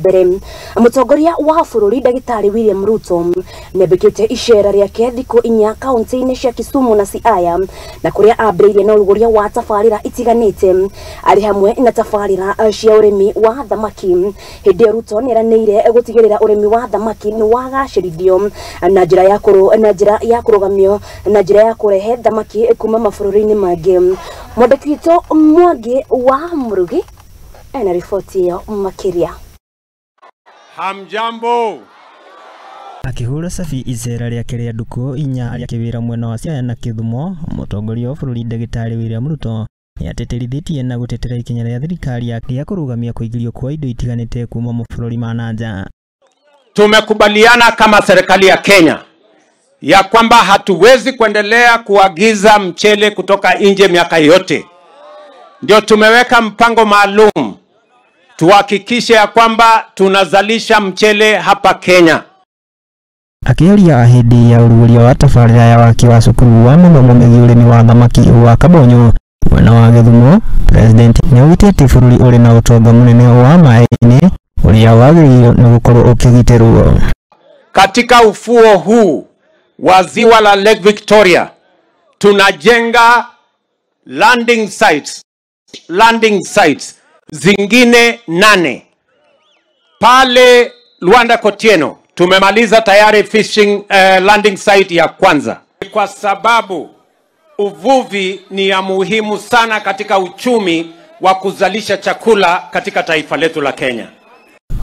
mbere. Mutongoria wa bururi Ndagitari William Ruto nebekete icera riake thiko inya kaunti-ini cia Kisumu na Siaya na kuria ambiririe na uruguria wa tafarira itiganite ari hamwe na tafarira cia urimi wa thamaki. Hindi Ruto neranire gutigirira urimi wa thamaki ni wagacirithio na njira ya kurugamio na njira ya kurehe thamaki kuma mabũrũri-inĩ mangĩ. Mwandĩki witũ Mwangi wa Murugi ena riboti iyo makiria. Hamjambo. Akihura safi icera riake ria nduku inya ria kiwira mwena wa Siaya na Kithumo, mutongoria wa bururi Ndagitari William Ruto niateterithitie na gutetera ikinya ria thirikari yake ya kurugamia kuingilio kwa indo itiganite kuma mabũrũri ma nanja. Tumekubaliana kama serikali ya Kenya ya kwamba hatuwezi kuendelea kuagiza mchele kutoka nje miaka yote. Ndio tumeweka mpango maalum tuhakikishe ya kwamba tunazalisha mchele hapa Kenya. Akiaria ahidi ya uruguria wa tafarira ya waki wa cukuru wa mathomo megiĩ ũrĩmi wa thamaki wa Kabonyo mwena wa Githumo, President nĩaugĩte atĩ bũrũri ũrĩ na ũtonga mũnene wa maĩ-inĩ ũrĩa wagĩrĩirwo nĩ gũkorwo ũkĩgitĩrwo. Katika ufuo huu wa ziwa la Lake Victoria tunajenga landing sites zingine 8 pale Luanda Kotieno. Tumemaliza tayari fishing landing site ya kwanza, kwa sababu uvuvi ni ya muhimu sana katika uchumi wa kuzalisha chakula katika taifa letu la Kenya.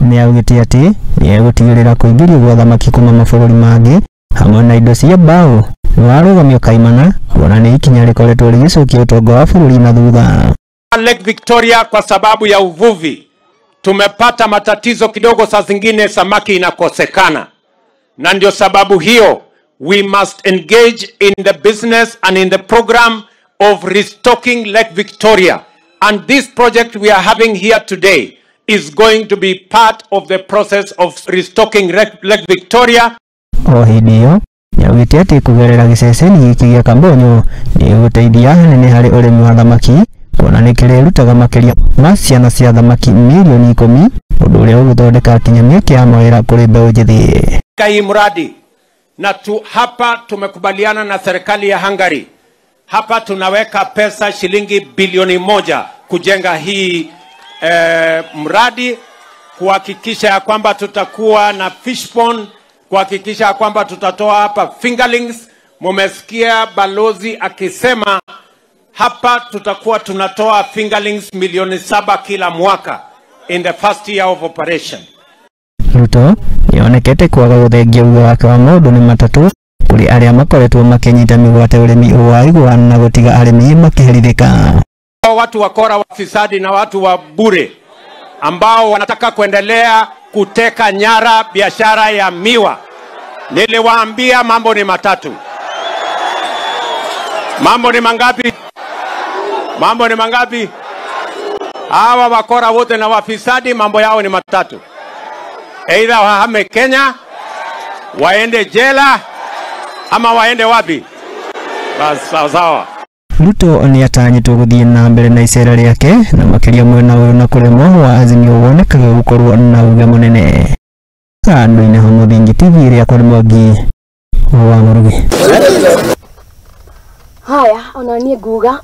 Nĩaugĩte atĩ nĩegũtigĩrĩra kũingĩrio gwa thamaki kuma mabũrũri mangĩ hamwe na indo cia mbaũ warũgamio kaimana kuona nĩ ikinya rĩkoretwo rĩgĩcokia ũtonga wa bũrũri na thutha. Lake Victoria kwa sababu ya uvuvi tumepata matatizo kidogo, saa zingine samaki inakosekana, na ndio sababu hiyo we must engage in the business and in the program of restocking Lake Victoria, and this project we are having here today is going to be part of the process of restocking Lake Victoria. O hindi iyo nĩaugĩte atĩ kũgerera gĩceceni gĩkĩ gĩa Kabonyo nĩgũteithia hanene harĩ ũrĩmi wa thamaki kuona nĩ kĩrĩrutaga makĩria ma ciana cia thamaki milioni 10 ũndũ ũrĩa ũgũthondeka kinya mĩeke ya mawĩra kũrĩ mbeũ njĩthĩ. Hii mradi na hapa tumekubaliana na serikali ya Hungary. Hapa tunaweka pesa shilingi bilioni 1 kujenga hii mradi, kuhakikisha ya kwamba tutakuwa na fish pond, kuhakikisha ya kwamba tutatoa hapa fingerlings. Mumesikia balozi akisema hapa tutakuwa tunatoa fingerlings milioni 7 kila mwaka in the first year of operation. Ruto nĩonekete kwaga gũthengia uga wake wa maũndũ nĩ matatũ kũrĩ arĩa makoretwo makĩnyita mĩgwate ũrĩmi wa igwa na gũtiga arĩmi makĩherithĩka. Watu wakora, wafisadi na watu wa bure ambao wanataka kuendelea kuteka nyara biashara ya miwa, niliwaambia mambo ni matatu. Mambo ni mangapi? Mambo ni mangapi? Hawa wakora wote na wafisadi mambo yao ni matatu. Either wahame Kenya, waende jela, ama waende wapi? Basi sawa. Ruto nĩatanyĩtwo gũthiĩ na mbere na icera rĩake na makĩria mwena ũyũ na kũremwo wa Azimio wonekaga gũkorwo na uge mũnene. Handũ-inĩ ha Mũthingi TV rĩa kũrĩ Mwangi wa Murugi. Haya, ona niĩ nguga